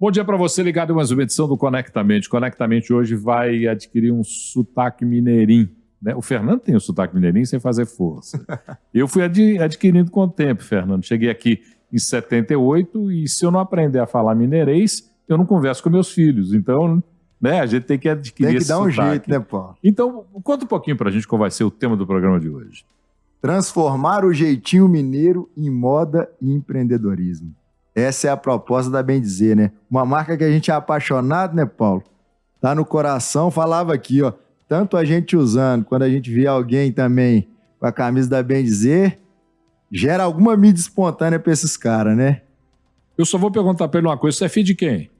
Bom dia para você ligado em mais uma edição do Conectamente. Conectamente hoje vai adquirir um sotaque mineirinho. Né? O Fernando tem o sotaque mineirinho sem fazer força. Eu fui adquirindo com o tempo, Fernando. Cheguei aqui em 78 e se eu não aprender a falar mineirês, eu não converso com meus filhos. Então, né, a gente tem que adquirir esse sotaque. Tem que dar um jeito, né, Paulo? Então, conta um pouquinho para a gente qual vai ser o tema do programa de hoje. Transformar o jeitinho mineiro em moda e empreendedorismo. Essa é a proposta da Bem Dizer, né? Uma marca que a gente é apaixonado, né, Paulo? Tá no coração, falava aqui, ó. Tanto a gente usando, quando a gente vê alguém também com a camisa da Bem Dizer, gera alguma mídia espontânea pra esses caras, né? Eu só vou perguntar pra ele uma coisa, você é filho de quem?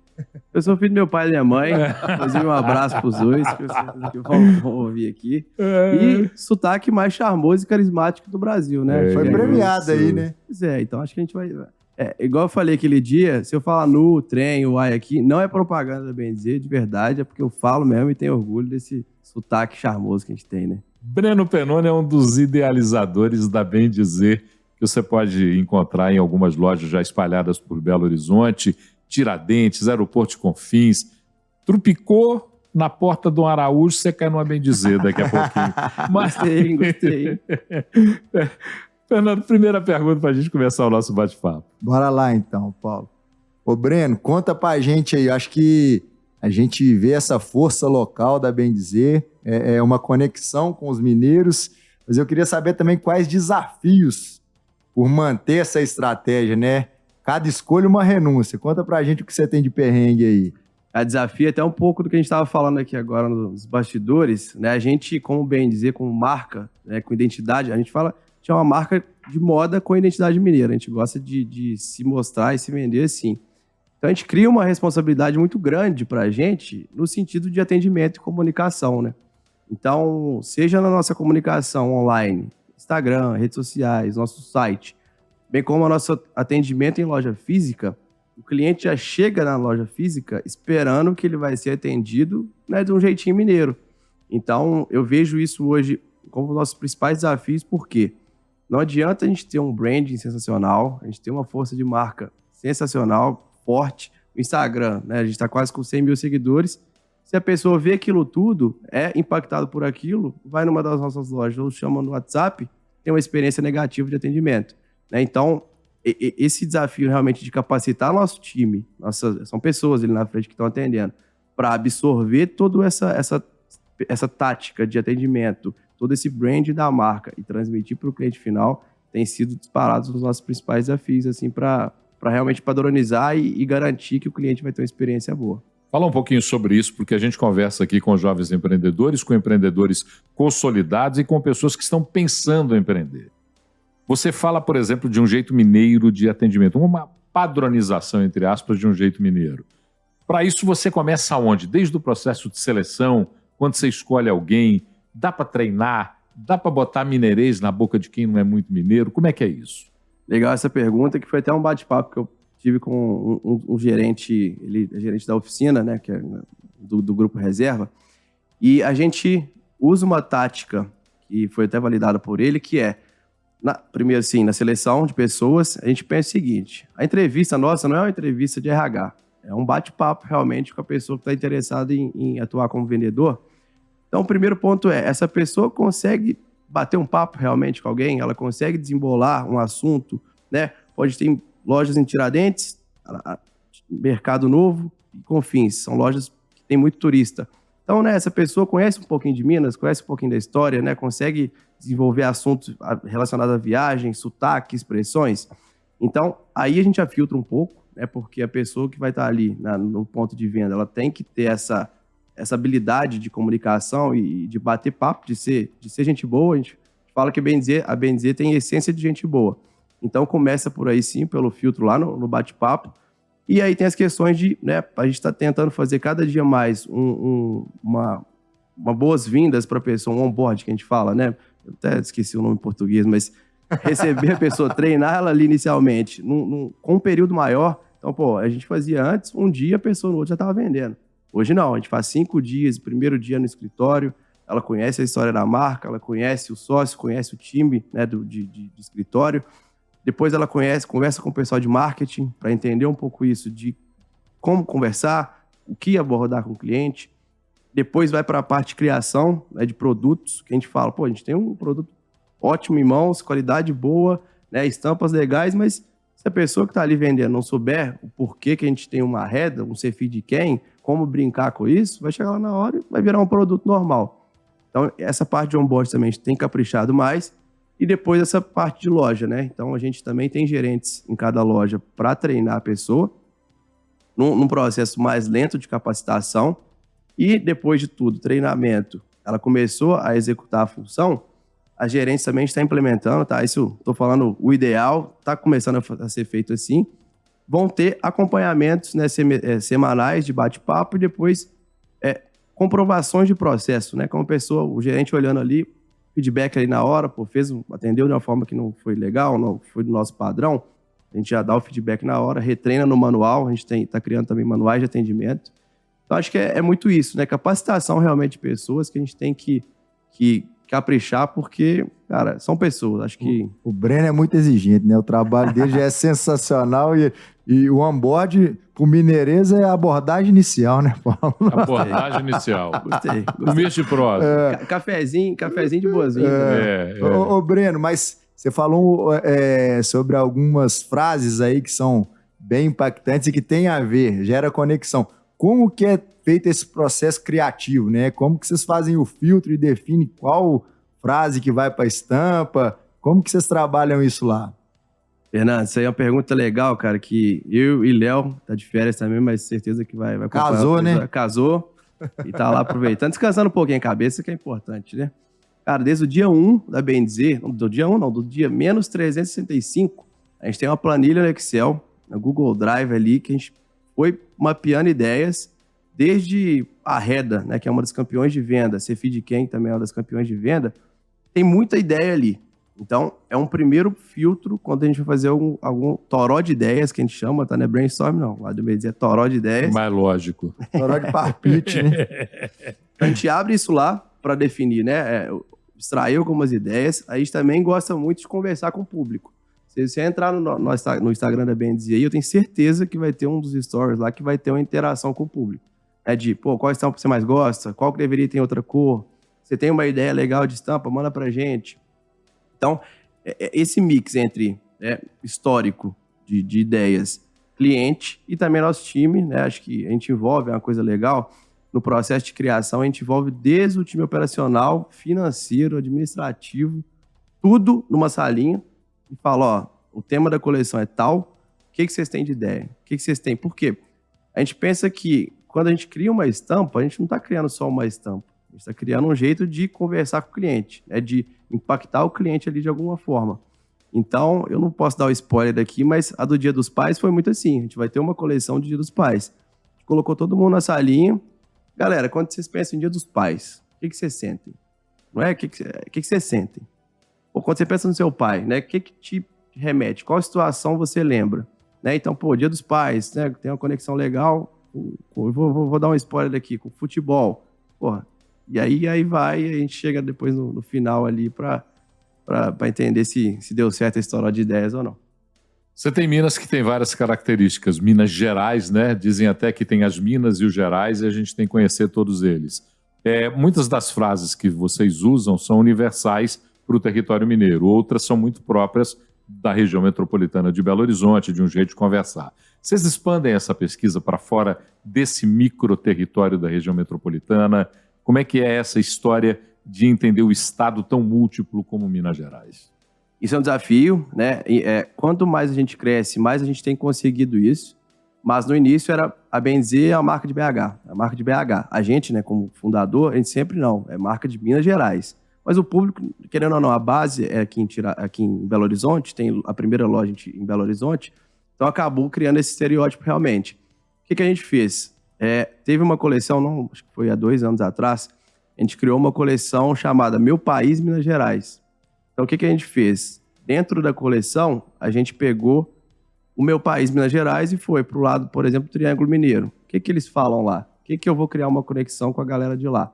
Eu sou filho do meu pai e da minha mãe. Inclusive, um abraço pros dois, que vão ouvir aqui. E sotaque mais charmoso e carismático do Brasil, né? Foi premiado aí, né? Pois é, então acho que a gente vai... igual eu falei aquele dia, se eu falar no trem, o ai aqui, não é propaganda, bem dizer, de verdade, é porque eu falo mesmo e tenho orgulho desse sotaque charmoso que a gente tem, né? Breno Pennoni é um dos idealizadores da Bem Dizer, que você pode encontrar em algumas lojas já espalhadas por Belo Horizonte, Tiradentes, Aeroporto de Confins. Trupicou na porta do Araújo, você cai numa Bem Dizer daqui a pouquinho. Mas... Gostei. Fernando, primeira pergunta para a gente começar o nosso bate-papo. Bora lá então, Paulo. Ô Breno, conta pra gente aí, acho que a gente vê essa força local da Bem Dizer, é uma conexão com os mineiros, mas eu queria saber também quais desafios por manter essa estratégia, né? Cada escolha uma renúncia. Conta pra gente o que você tem de perrengue aí. A desafio é até um pouco do que a gente estava falando aqui agora nos bastidores, né? A gente, como Bem Dizer, como marca, né, com identidade, a gente fala que é uma marca de moda com identidade mineira. A gente gosta de se mostrar e se vender assim. Então a gente cria uma responsabilidade muito grande para a gente no sentido de atendimento e comunicação, né? Então, seja na nossa comunicação online, Instagram, redes sociais, nosso site, bem como o nosso atendimento em loja física, o cliente já chega na loja física esperando que ele vai ser atendido, né, de um jeitinho mineiro. Então, eu vejo isso hoje como um dos nossos principais desafios, porque não adianta a gente ter um branding sensacional, a gente ter uma força de marca sensacional, forte. O Instagram, né, a gente está quase com 100 mil seguidores. Se a pessoa vê aquilo tudo, é impactado por aquilo, vai numa das nossas lojas ou chama no WhatsApp, tem uma experiência negativa de atendimento. Né? Então, esse desafio realmente de capacitar nosso time, são pessoas ali na frente que estão atendendo, para absorver toda essa tática de atendimento, todo esse brand da marca e transmitir para o cliente final, tem sido disparado os nossos principais desafios, assim, para realmente padronizar e garantir que o cliente vai ter uma experiência boa. Fala um pouquinho sobre isso, porque a gente conversa aqui com jovens empreendedores, com empreendedores consolidados e com pessoas que estão pensando em empreender. Você fala, por exemplo, de um jeito mineiro de atendimento, uma padronização, entre aspas, de um jeito mineiro. Para isso, você começa aonde? Desde o processo de seleção, quando você escolhe alguém, dá para treinar, dá para botar mineirês na boca de quem não é muito mineiro? Como é que é isso? Legal essa pergunta, que foi até um bate-papo que eu tive com um gerente, ele é gerente da oficina, né, que é do Grupo Reserva, e a gente usa uma tática que foi até validada por ele, que é, primeiro assim, na seleção de pessoas, a gente pensa o seguinte: a entrevista nossa não é uma entrevista de RH, é um bate-papo realmente com a pessoa que está interessada em atuar como vendedor. Então, o primeiro ponto é, essa pessoa consegue bater um papo realmente com alguém, ela consegue desembolar um assunto, né? Pode ter lojas em Tiradentes, Mercado Novo e Confins, são lojas que tem muito turista. Então, né, essa pessoa conhece um pouquinho de Minas, conhece um pouquinho da história, né, consegue desenvolver assuntos relacionados à viagem, sotaque, expressões. Então, aí a gente já filtra um pouco, né, porque a pessoa que vai estar ali no ponto de venda, ela tem que ter essa habilidade de comunicação e de bater papo, de ser gente boa. A gente fala que a Bem Dizer tem essência de gente boa. Então, começa por aí sim, pelo filtro lá no bate-papo. E aí tem as questões de, né, a gente está tentando fazer cada dia mais uma boas-vindas para a pessoa, um onboard que a gente fala, né? Eu até esqueci o nome em português, mas receber a pessoa, treinar ela ali inicialmente, com um período maior. Então, pô, a gente fazia antes, um dia a pessoa no outro já estava vendendo. Hoje não, a gente faz 5 dias, primeiro dia no escritório, ela conhece a história da marca, ela conhece o sócio, conhece o time, né, de escritório. Depois ela conversa com o pessoal de marketing para entender um pouco isso, de como conversar, o que abordar com o cliente. Depois vai para a parte de criação, né, de produtos, que a gente fala, pô, a gente tem um produto ótimo em mãos, qualidade boa, né, estampas legais, mas se a pessoa que está ali vendendo não souber o porquê que a gente tem uma reda, um CFI de quem, como brincar com isso, vai chegar lá na hora e vai virar um produto normal. Então, essa parte de onboard também a gente tem caprichado mais. E depois essa parte de loja, né? Então, a gente também tem gerentes em cada loja para treinar a pessoa, num processo mais lento de capacitação. E depois de tudo, treinamento, ela começou a executar a função, a gerente também está implementando, tá? Isso, estou falando o ideal, está começando a ser feito assim. Vão ter acompanhamentos, né, semanais de bate-papo e depois comprovações de processo, né? Como pessoa, o gerente olhando ali, feedback ali na hora, pô, atendeu de uma forma que não foi legal, não foi do nosso padrão, a gente já dá o feedback na hora, retreina no manual, a gente está criando também manuais de atendimento. Então, acho que é muito isso, né? Capacitação realmente de pessoas que a gente tem que caprichar, porque, cara, são pessoas. Acho que... O Breno é muito exigente, né? O trabalho dele já é sensacional e o onboard, pro Mineireza, é a abordagem inicial, né, Paulo? Abordagem inicial. Gostei. Começo de prosa. Cafezinho de boazinha. Ô, Breno, mas você falou sobre algumas frases aí que são bem impactantes e que tem a ver, gera conexão. Como que é feito esse processo criativo, né? Como que vocês fazem o filtro e definem qual frase que vai para a estampa? Como que vocês trabalham isso lá? Fernando, isso aí é uma pergunta legal, cara, que eu e Léo, tá de férias também, mas certeza que vai Casou, né? Casou e tá lá aproveitando, descansando um pouquinho a cabeça, que é importante, né? Cara, desde o dia 1 da BNZ, do dia 1 não, do dia menos 365, a gente tem uma planilha no Excel, no Google Drive ali, que a gente foi mapeando ideias, desde a Reda, né, que é uma das campeões de venda, CFI de quem também é uma das campeões de venda, tem muita ideia ali. Então, é um primeiro filtro quando a gente vai fazer algum toró de ideias, que a gente chama, tá? Não é brainstorm, não. Lá do meio dizer toró de ideias. Mais lógico. Toró de palpite, né? A gente abre isso lá para definir, né? Extrair algumas ideias. A gente também gosta muito de conversar com o público. Se você entrar no Instagram da BNZ aí, eu tenho certeza que vai ter um dos stories lá que vai ter uma interação com o público. Qual estampa você mais gosta? Qual que deveria ter outra cor? Você tem uma ideia legal de estampa? Manda pra gente. Então, esse mix entre histórico de ideias, cliente e também nosso time, né? Acho que a gente envolve, é uma coisa legal, no processo de criação, a gente envolve desde o time operacional, financeiro, administrativo, tudo numa salinha e fala, ó, o tema da coleção é tal, o que vocês têm de ideia? O que vocês têm? Por quê? A gente pensa que quando a gente cria uma estampa, a gente não está criando só uma estampa, a gente está criando um jeito de conversar com o cliente, né? De impactar o cliente ali de alguma forma. Então, eu não posso dar o spoiler daqui, mas a do Dia dos Pais foi muito assim. A gente vai ter uma coleção de Dia dos Pais. A gente colocou todo mundo na salinha. Galera, quando vocês pensam em Dia dos Pais, o que vocês sentem? Não é? O que vocês sentem? Ou quando você pensa no seu pai, né? O que te remete? Qual situação você lembra? Né? Então, Dia dos Pais, né? Tem uma conexão legal. Vou dar um spoiler daqui, com futebol. Porra. E aí vai, a gente chega depois no final ali para entender se deu certo a história de ideias ou não. Você tem Minas que tem várias características. Minas Gerais, né? Dizem até que tem as Minas e os Gerais e a gente tem que conhecer todos eles. Muitas das frases que vocês usam são universais para o território mineiro. Outras são muito próprias da região metropolitana de Belo Horizonte, de um jeito de conversar. Vocês expandem essa pesquisa para fora desse micro-território da região metropolitana? Como é que é essa história de entender o estado tão múltiplo como Minas Gerais? Isso é um desafio, né? Quanto mais a gente cresce, mais a gente tem conseguido isso. Mas no início era a BNZ a marca de BH. A marca de BH. A gente, né, como fundador, a gente sempre não. É marca de Minas Gerais. Mas o público, querendo ou não, a base é aqui em Belo Horizonte, tem a primeira loja em Belo Horizonte. Então acabou criando esse estereótipo realmente. O que a gente fez? Teve uma coleção, acho que foi há 2 anos atrás, a gente criou uma coleção chamada Meu País, Minas Gerais. Então, o que a gente fez? Dentro da coleção, a gente pegou o Meu País, Minas Gerais e foi para o lado, por exemplo, do Triângulo Mineiro. O que eles falam lá? O que eu vou criar uma conexão com a galera de lá?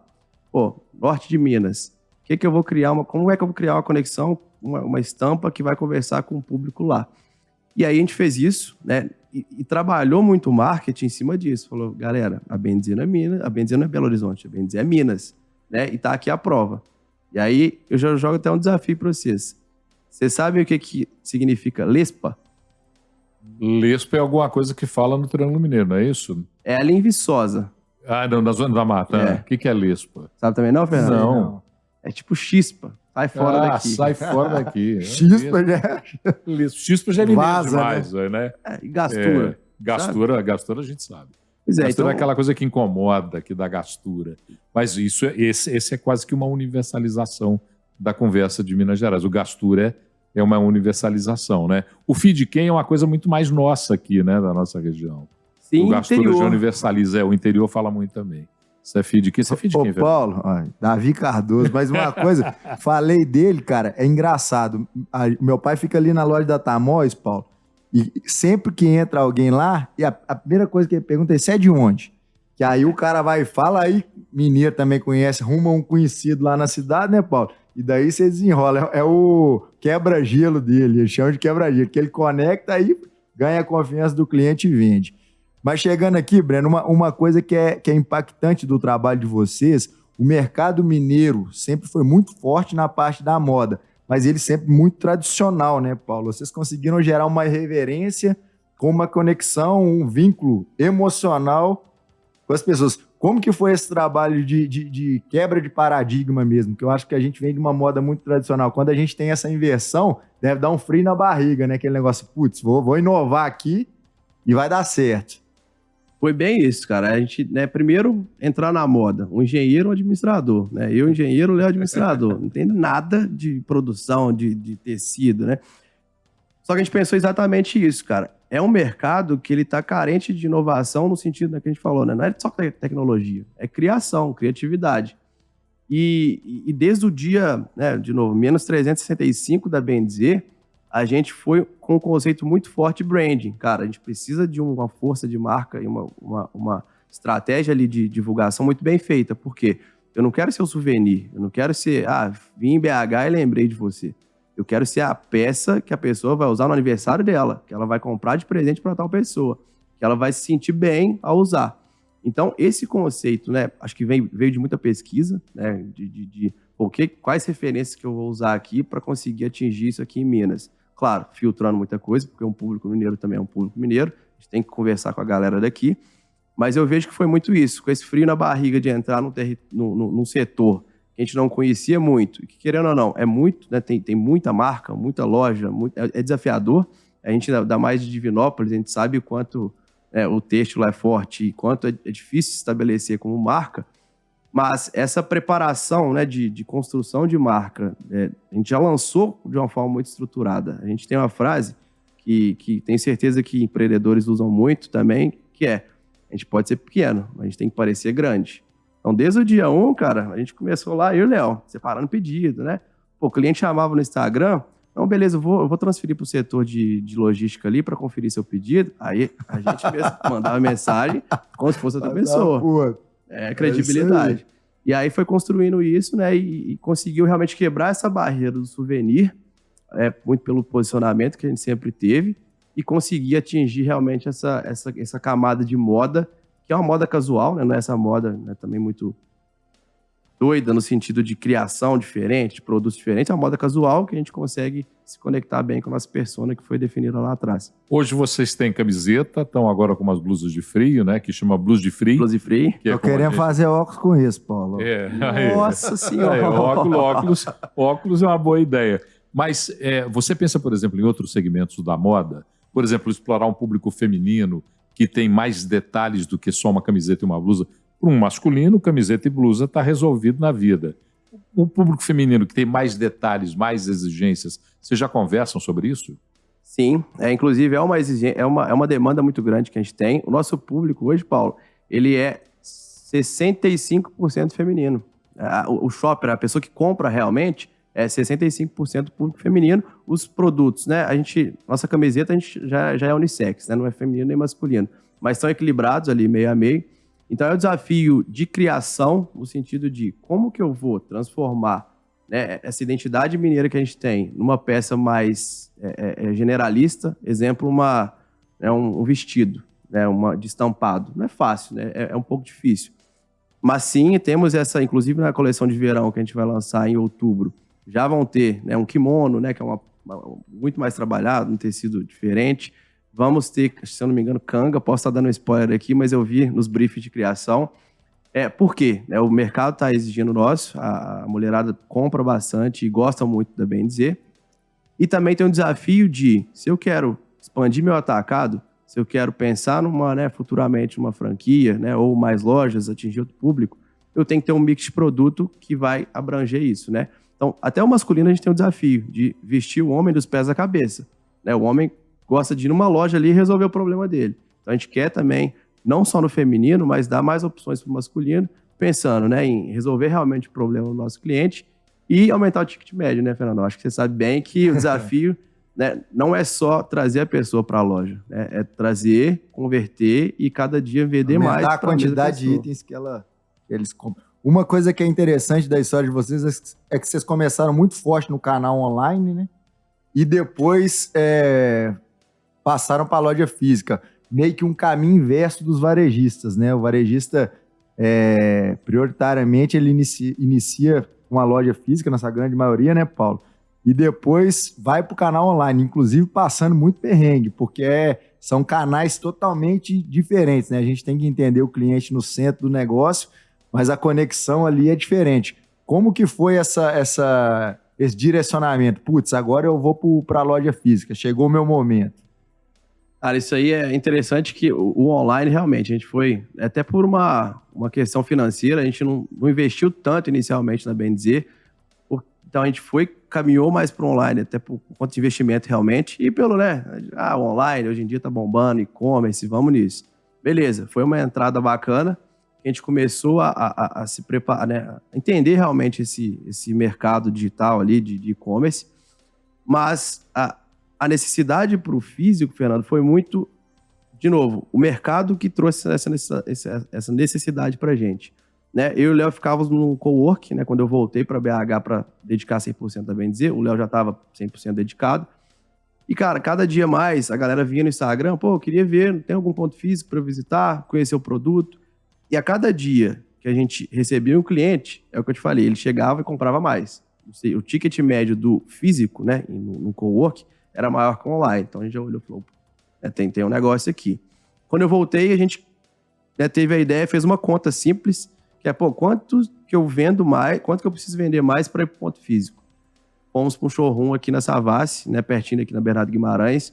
Norte de Minas. Como é que eu vou criar uma conexão, uma estampa que vai conversar com o público lá? E aí a gente fez isso, né? e trabalhou muito o marketing em cima disso. Falou, galera, a Bem-Dizer não é Minas, a Bem-Dizer não é Belo Horizonte, a Bem-Dizer é Minas, né? E tá aqui a prova. E aí, eu já jogo até um desafio para vocês. Vocês sabem o que significa Lespa? Lespa é alguma coisa que fala no Triângulo Mineiro, não é isso? É a língua viçosa. Ah, não, na Zona da Mata. É. O que é Lespa? Sabe também não, Fernando? Não. É tipo chispa. Sai fora daqui. Sai fora daqui. Chispa, né? Chispa já é mineiro Vaza, demais, né? E gastura. Gastura a gente sabe. Pois é, Gastura então, é aquela coisa que incomoda, que dá gastura. Mas esse é quase que uma universalização da conversa de Minas Gerais. O gastura é uma universalização, né? O feed-quem é uma coisa muito mais nossa aqui, né? Da nossa região. sim, O gastura interior. já universaliza. O interior fala muito também. Você é feed-quem? Você é feed-quem, Ô, velho? Paulo, ó, Davi Cardoso, mas uma coisa, falei dele, cara, é engraçado. Meu pai fica ali na loja da Tamoios, Paulo, e sempre que entra alguém lá, e a primeira coisa que ele pergunta é: você é de onde? Que aí o cara vai e fala, aí mineiro também conhece, arruma um conhecido lá na cidade, né, Paulo? E daí você desenrola, é o quebra-gelo dele, ele chama de quebra-gelo, que ele conecta aí, ganha a confiança do cliente e vende. Mas chegando aqui, Breno, uma coisa que é impactante do trabalho de vocês, o mercado mineiro sempre foi muito forte na parte da moda, mas ele sempre muito tradicional, né, Paulo? Vocês conseguiram gerar uma reverência com uma conexão, um vínculo emocional com as pessoas. Como que foi esse trabalho de quebra de paradigma mesmo? Que eu acho que a gente vem de uma moda muito tradicional. Quando a gente tem essa inversão, deve dar um frio na barriga, né? Aquele negócio, putz, vou inovar aqui e vai dar certo. Foi bem isso, cara. A gente, né, primeiro, entrar na moda. Um engenheiro, um administrador, né? Eu, engenheiro, o Léo, administrador. Não entendo nada de produção, de tecido, né? Só que a gente pensou exatamente isso, cara. É um mercado que ele tá carente de inovação no sentido que a gente falou, né? Não é só tecnologia, é criação, criatividade. E desde o dia, né, de novo, menos 365 da Bem-Dizer, a gente foi com um conceito muito forte de branding. Cara, a gente precisa de uma força de marca e uma estratégia ali de divulgação muito bem feita. Por quê? Eu não quero ser o souvenir, eu não quero ser, vim em BH e lembrei de você. Eu quero ser a peça que a pessoa vai usar no aniversário dela, que ela vai comprar de presente para tal pessoa, que ela vai se sentir bem ao usar. Então, esse conceito, né, acho que veio de muita pesquisa, né, quais referências que eu vou usar aqui para conseguir atingir isso aqui em Minas. Claro, filtrando muita coisa, porque um público mineiro também é um público mineiro, a gente tem que conversar com a galera daqui, mas eu vejo que foi muito isso, com esse frio na barriga de entrar num setor que a gente não conhecia muito, e que, querendo ou não, é muito, né, tem muita marca, muita loja, é desafiador. A gente, da mais de Divinópolis, a gente sabe o quanto o têxtil lá é forte e quanto é difícil se estabelecer como marca, mas essa preparação, né, de construção de marca, a gente já lançou de uma forma muito estruturada. A gente tem uma frase que tenho certeza que empreendedores usam muito também, que é: a gente pode ser pequeno, mas a gente tem que parecer grande. Então, desde o dia 1, cara, a gente começou lá, eu e o Léo, separando pedido, né? Pô, o cliente chamava no Instagram, não, beleza, eu vou transferir para o setor de logística ali para conferir seu pedido. Aí a gente mesmo mandava mensagem como se fosse outra pessoa. Credibilidade. E aí foi construindo isso, né? E conseguiu realmente quebrar essa barreira do souvenir, muito pelo posicionamento que a gente sempre teve, e conseguir atingir realmente essa camada de moda, que é uma moda casual, né? Não é essa moda, né, também muito doida no sentido de criação diferente, de produtos diferentes. É uma moda casual que a gente consegue se conectar bem com a nossa persona que foi definida lá atrás. Hoje vocês têm camiseta, estão agora com umas blusas de frio, né? Que chama blusa de frio. Blusa de frio. Tô querendo fazer óculos com isso, Paulo. Nossa Senhora. Óculos é uma boa ideia. Mas você pensa, por exemplo, em outros segmentos da moda? Por exemplo, explorar um público feminino que tem mais detalhes do que só uma camiseta e uma blusa. Para um masculino, camiseta e blusa está resolvido na vida. O público feminino que tem mais detalhes, mais exigências, vocês já conversam sobre isso? Sim, inclusive é uma demanda muito grande que a gente tem. O nosso público hoje, Paulo, ele é 65% feminino. O shopper, a pessoa que compra realmente, é 65% público feminino. Os produtos, né? Nossa camiseta a gente já é unissex, né? Não é feminino nem masculino, mas estão equilibrados ali, meio a meio. Então é o desafio de criação, no sentido de como que eu vou transformar, né, essa identidade mineira que a gente tem numa peça mais generalista. Exemplo, uma né, um vestido, né, de estampado. Não é fácil, né? É um pouco difícil. Mas sim, temos essa, inclusive na coleção de verão que a gente vai lançar em outubro, já vão ter, né, um kimono, né, que é muito mais trabalhado, um tecido diferente. Vamos ter, se eu não me engano, canga. Posso estar dando um spoiler aqui, mas eu vi nos briefings de criação. Por quê? O mercado está exigindo nosso, a mulherada compra bastante e gosta muito da Bem Dizer. E também tem um desafio de, se eu quero expandir meu atacado, se eu quero pensar futuramente numa franquia, né, ou mais lojas, atingir outro público, eu tenho que ter um mix de produto que vai abranger isso, né? Então, até o masculino a gente tem um desafio de vestir o homem dos pés à cabeça, né? O homem gosta de ir numa loja ali e resolver o problema dele. Então, a gente quer também, não só no feminino, mas dar mais opções para o masculino, pensando, né, em resolver realmente o problema do nosso cliente e aumentar o ticket médio, né, Fernando? Eu acho que você sabe bem que o desafio né, não é só trazer a pessoa para a loja, né? É trazer, converter e cada dia vender mais. Aumentar a quantidade de itens que eles compram. Uma coisa que é interessante da história de vocês é que vocês começaram muito forte no canal online, né? E depois passaram para a loja física. Meio que um caminho inverso dos varejistas, né? O varejista, prioritariamente, ele inicia uma loja física, nessa grande maioria, né, Paulo? E depois vai para o canal online, inclusive passando muito perrengue, porque são canais totalmente diferentes, né? A gente tem que entender o cliente no centro do negócio, mas a conexão ali é diferente. Como que foi esse direcionamento? Putz, agora eu vou para a loja física, chegou o meu momento. Cara, isso aí é interessante que o online realmente, a gente foi, até por uma questão financeira, a gente não investiu tanto inicialmente na Bem Dizer, então a gente caminhou mais para o online, até por conta de investimento realmente, e pelo, né, o online hoje em dia tá bombando, e-commerce, vamos nisso. Beleza, foi uma entrada bacana, a gente começou a se preparar, né, a entender realmente esse mercado digital ali de e-commerce, mas a necessidade para o físico, Fernando, foi muito, de novo, o mercado que trouxe essa necessidade para a gente. Né? Eu e o Léo ficávamos no cowork, né? Quando eu voltei para BH para dedicar 100% a Bem Dizer, o Léo já estava 100% dedicado. E, cara, cada dia mais a galera vinha no Instagram, eu queria ver, tem algum ponto físico para eu visitar, conhecer o produto. E a cada dia que a gente recebia um cliente, é o que eu te falei, ele chegava e comprava mais. O ticket médio do físico, né, no cowork, era maior que o online. Então a gente já olhou e falou, tem um negócio aqui. Quando eu voltei, a gente teve a ideia, fez uma conta simples, que é, quanto que eu vendo mais, quanto que eu preciso vender mais para ir para o ponto físico. Fomos para um showroom aqui na Savassi, né, pertinho aqui na Bernardo Guimarães.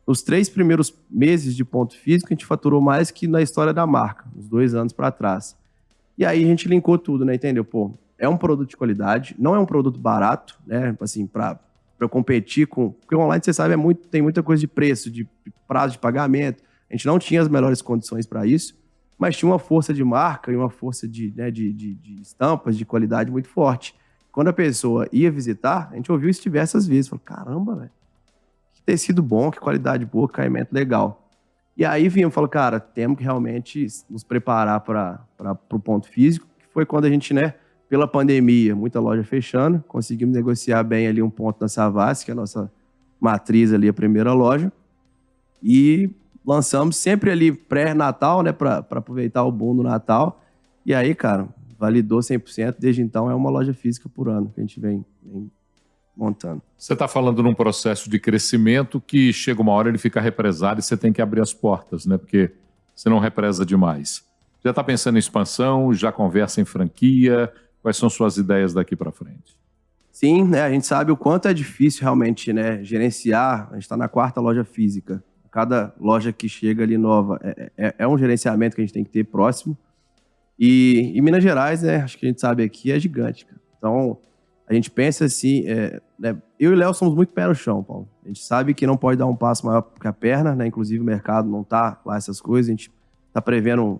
Nos 3 primeiros meses de ponto físico, a gente faturou mais que na história da marca, uns 2 anos para trás. E aí a gente linkou tudo, né, entendeu? É um produto de qualidade, não é um produto barato, né, assim, para eu competir com... Porque o online, você sabe, tem muita coisa de preço, de prazo de pagamento. A gente não tinha as melhores condições para isso, mas tinha uma força de marca e uma força de estampas de qualidade muito forte. Quando a pessoa ia visitar, a gente ouviu isso diversas vezes. Falou, caramba, velho, que tecido bom, que qualidade boa, caimento legal. E aí vimos, falou, cara, temos que realmente nos preparar para o ponto físico, que foi quando a gente, né, pela pandemia, muita loja fechando, conseguimos negociar bem ali um ponto na Savassi, que é a nossa matriz ali, a primeira loja, e lançamos sempre ali pré-Natal, né, para aproveitar o boom do Natal. E aí, cara, validou 100%. Desde então, é uma loja física por ano que a gente vem montando. Você está falando num processo de crescimento que chega uma hora ele fica represado e você tem que abrir as portas, né? Porque você não represa demais. Já está pensando em expansão? Já conversa em franquia? Quais são suas ideias daqui para frente? Sim, né? A gente sabe o quanto é difícil realmente, né, gerenciar. A gente está na 4ª loja física. Cada loja que chega ali nova é um gerenciamento que a gente tem que ter próximo. E em Minas Gerais, né, acho que a gente sabe aqui, é gigante, cara. Então, a gente pensa assim, né, eu e o Léo somos muito pé no chão, Paulo. A gente sabe que não pode dar um passo maior que a perna, né? Inclusive o mercado não tá lá essas coisas. A gente tá prevendo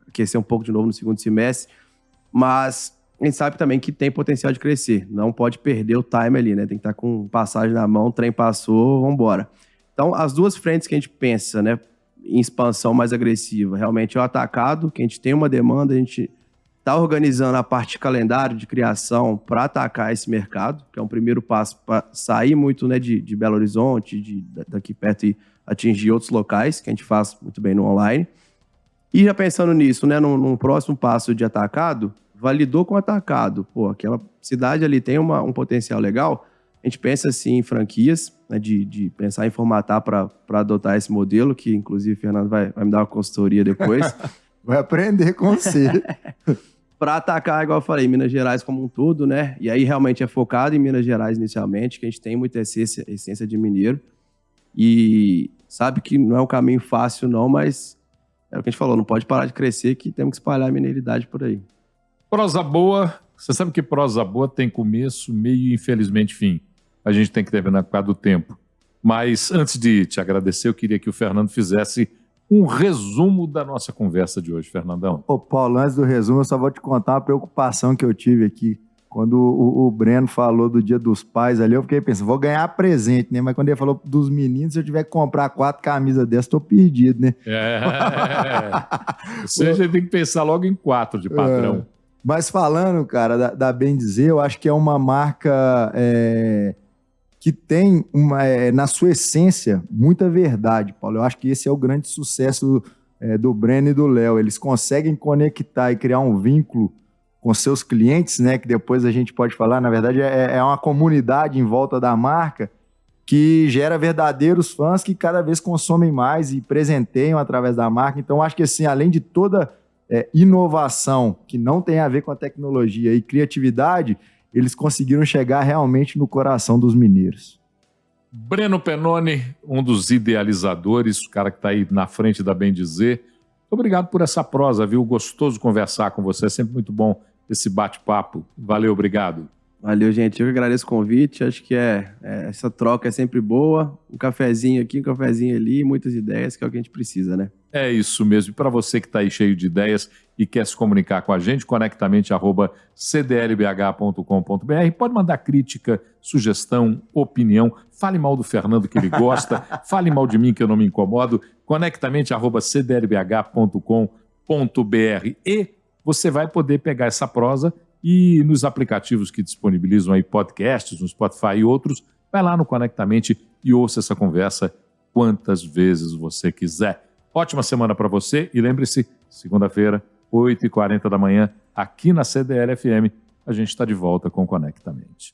aquecer um pouco de novo no segundo semestre. Mas a gente sabe também que tem potencial de crescer. Não pode perder o time ali, né? Tem que estar com passagem na mão, o trem passou, vamos embora. Então, as 2 frentes que a gente pensa, né, em expansão mais agressiva, realmente é o atacado, que a gente tem uma demanda, a gente está organizando a parte de calendário de criação para atacar esse mercado, que é um primeiro passo para sair muito, né, de Belo Horizonte, daqui perto e atingir outros locais, que a gente faz muito bem no online. E já pensando nisso, né, num próximo passo de atacado, validou com atacado. Pô, aquela cidade ali tem um potencial legal. A gente pensa assim em franquias, né, de pensar em formatar para adotar esse modelo, que inclusive o Fernando vai me dar uma consultoria depois. Vai aprender com você. Para atacar, igual eu falei, Minas Gerais como um todo, né? E aí realmente é focado em Minas Gerais inicialmente, que a gente tem muita essência de mineiro. E sabe que não é um caminho fácil não, mas é o que a gente falou, não pode parar de crescer, que temos que espalhar a mineiridade por aí. Prosa boa, você sabe que prosa boa tem começo, meio e infelizmente fim. A gente tem que terminar por causa do tempo. Mas antes de te agradecer, eu queria que o Fernando fizesse um resumo da nossa conversa de hoje, Fernandão. Ô, Paulo, antes do resumo, eu só vou te contar uma preocupação que eu tive aqui. Quando o Breno falou do Dia dos Pais ali, eu fiquei pensando, vou ganhar presente, né? Mas quando ele falou dos meninos, se eu tiver que comprar 4 camisas dessas, tô perdido, né? Ou seja, tem que pensar logo em 4 de padrão. Mas falando, cara, da Bem Dizer, eu acho que é uma marca que tem, na sua essência, muita verdade, Paulo. Eu acho que esse é o grande sucesso do Breno e do Léo. Eles conseguem conectar e criar um vínculo com seus clientes, né? Que depois a gente pode falar, na verdade, é uma comunidade em volta da marca que gera verdadeiros fãs que cada vez consomem mais e presenteiam através da marca. Então, acho que, assim, além de toda inovação que não tem a ver com a tecnologia e criatividade, eles conseguiram chegar realmente no coração dos mineiros. Breno Pennoni, um dos idealizadores, o cara que está aí na frente da Bem Dizer. Obrigado por essa prosa, viu? Gostoso conversar com você, é sempre muito bom esse bate-papo. Valeu, obrigado. Valeu, gente. Eu que agradeço o convite. Acho que essa troca é sempre boa. Um cafezinho aqui, um cafezinho ali, muitas ideias, que é o que a gente precisa, né? É isso mesmo. E para você que está aí cheio de ideias e quer se comunicar com a gente, conectamente@cdlbh.com.br. Pode mandar crítica, sugestão, opinião. Fale mal do Fernando, que ele gosta. Fale mal de mim, que eu não me incomodo. conectamente@cdlbh.com.br. E você vai poder pegar essa prosa e nos aplicativos que disponibilizam aí podcasts, no Spotify e outros, vai lá no Conectamente e ouça essa conversa quantas vezes você quiser. Ótima semana para você e lembre-se, segunda-feira, 8h40 da manhã, aqui na CDL FM, a gente está de volta com Conectamente.